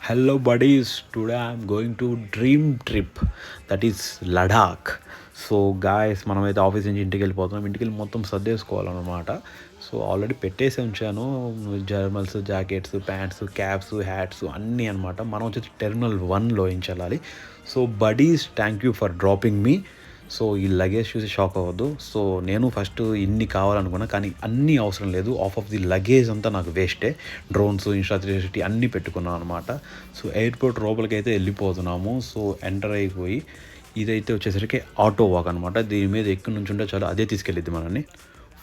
Hello buddies, today I'm going to dream trip that is Ladakh. So guys మనమైతే office నుంచి ఇంటికి వెళ్ళిపోతున్నాం. ఇంటికి వెళ్ళి మొత్తం సర్దేసుకోవాలన్నమాట. సో ఆల్రెడీ పెట్టేసి ఉంచాను జర్మల్స్, జాకెట్స్, ప్యాంట్స్, క్యాప్స్, హ్యాట్స్ అన్నీ అనమాట. మనం వచ్చేసి టెర్మినల్ 1లో వెళ్ళాలి. So buddies, thank you for dropping me. So ఈ లగేజ్ చూసి షాక్ అవ్వద్దు. సో నేను ఫస్ట్ ఇన్ని కావాలనుకున్నా, కానీ అన్నీ అవసరం లేదు. ఆఫ్ ది లగేజ్ అంతా నాకు వేస్టే. డ్రోన్స్, ఇన్స్టా360 అన్నీ పెట్టుకున్నాను అనమాట. సో ఎయిర్పోర్ట్ లోపలికి అయితే వెళ్ళిపోతున్నాము. సో ఎంటర్ అయిపోయి ఇదైతే వచ్చేసరికి ఆటో వాక్ అనమాట. దీని మీద ఎక్కడి నుంచి ఉంటే చాలు అదే తీసుకెళ్ళిద్ది మనల్ని.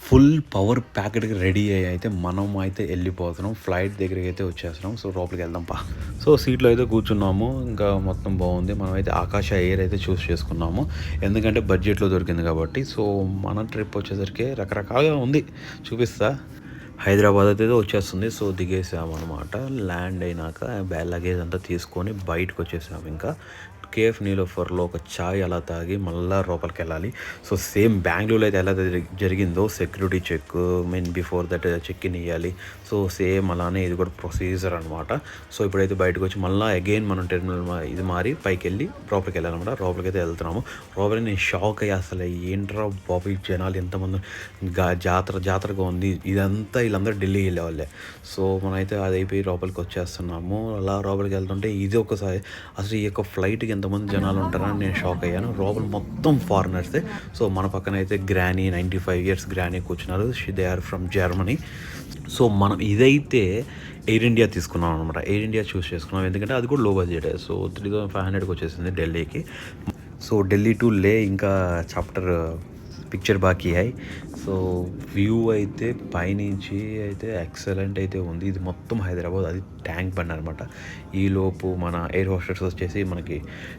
ఫుల్ పవర్ ప్యాకెట్కి రెడీ అయ్యి అయితే మనం అయితే వెళ్ళిపోతున్నాం. ఫ్లైట్ దగ్గరికి అయితే వచ్చేస్తున్నాం. సో లోపలికి వెళ్దాం పా. సో సీట్లో అయితే కూర్చున్నాము. ఇంకా మొత్తం బాగుంది. మనమైతే ఆకాశ ఎయిర్ అయితే చూస్ చేసుకున్నాము, ఎందుకంటే బడ్జెట్లో దొరికింది కాబట్టి. సో మన ట్రిప్ వచ్చేసరికి రకరకాలుగా ఉంది, చూపిస్తా. హైదరాబాద్ అయితే వచ్చేస్తుంది. సో దిగేసాము అనమాట. ల్యాండ్ అయినాక లగేజ్ అంతా తీసుకొని బయటకు వచ్చేసాము. ఇంకా కేఫ్ నీలోఫర్లో ఒక ఛాయ్ అలా తాగి మళ్ళీ లోపలికి వెళ్ళాలి. సో సేమ్ బెంగళూరులో అయితే ఎలా జరిగిందో security check, before that check in ఇవ్వాలి. సో సేమ్ అలానే ఇది కూడా ప్రొసీజర్ అనమాట. సో ఇప్పుడైతే బయటకు వచ్చి మళ్ళీ అగైన్ మనం టెర్మినల్ ఇది మారి పైకి వెళ్ళి లోపలికి వెళ్ళాలన్నమాట. లోపలికి అయితే వెళ్తున్నాము. లోపలికి నేను షాక్ అయ్యి, అసలు ఏంట్రా బాబు జనాలు ఎంతమంది, జాతరగా ఉంది ఇదంతా. వీళ్ళందరూ ఢిల్లీ వెళ్ళేవాళ్ళే. సో మనమైతే అది అయిపోయి లోపలికి వచ్చేస్తున్నాము. అలా లోపలికి వెళ్తుంటే ఇది ఒకసారి అసలు ఈ యొక్క ఫ్లైట్కి ఎంతమంది జనాలు ఉంటారని నేను షాక్ అయ్యాను. లోపల మొత్తం ఫారినర్సే. సో మన పక్కన అయితే గ్రానీ, 95 years గ్రానీ కూర్చున్నారు. They are from Germany. So మనం ఇదైతే ఎయిర్ ఇండియా తీసుకున్నాం అనమాట. ఎయిర్ ఇండియా చూస్ చేసుకున్నాం, ఎందుకంటే అది కూడా లో బడ్జెట్. సో 3500కి వచ్చేసింది ఢిల్లీకి. సో ఢిల్లీ టు లే ఇంకా చాప్టర్ పిక్చర్ బాకీ అయ్యి. సో వ్యూ అయితే పైనుంచి అయితే ఎక్సలెంట్ అయితే ఉంది. ఇది మొత్తం హైదరాబాద్, అది ట్యాంక్ బండ్ అనమాట. ఈలోపు మన ఎయిర్ హోస్టెస్ వచ్చేసి మనకి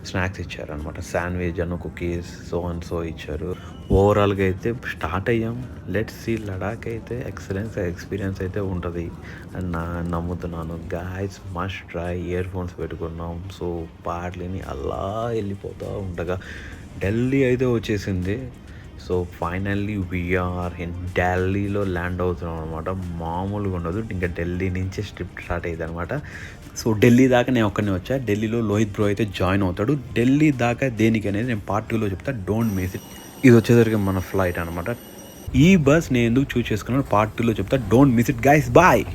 స్నాక్స్ ఇచ్చారనమాట. శాండ్విచ్ అను కుకీస్ సో ఇచ్చారు. ఓవరాల్గా అయితే స్టార్ట్ అయ్యాం. Let's see. లడాక్ అయితే ఎక్స్పీరియన్స్ అయితే ఉంటుంది అని నమ్ముతున్నాను. Guys must try. Ear phones పెట్టుకున్నాం. సో పాటలని అలా వెళ్ళిపోతూ ఉండగా ఢిల్లీ అయితే వచ్చేసింది. సో ఫైనల్లీ వీఆర్ ఇన్ ఢిల్లీలో ల్యాండ్ అవుతున్నాం అనమాట. మామూలుగా ఉండదు. ఇంకా ఢిల్లీ నుంచే ట్రిప్ స్టార్ట్ అయ్యింది అనమాట. సో ఢిల్లీ దాకా నేను ఒక్కనే వచ్చా. ఢిల్లీలో లోహిత్ బ్రో అయితే జాయిన్ అవుతాడు. ఢిల్లీ దాకా దేనికి అనేది నేను పార్ట్ 2లో చెప్తా. Don't miss it. ఇది వచ్చేసరికి మన ఫ్లైట్ అనమాట. ఈ బస్ నేను ఎందుకు చూస్ చేసుకున్నాను పార్ట్ 2లో చెప్తా. Don't miss it guys. Bye.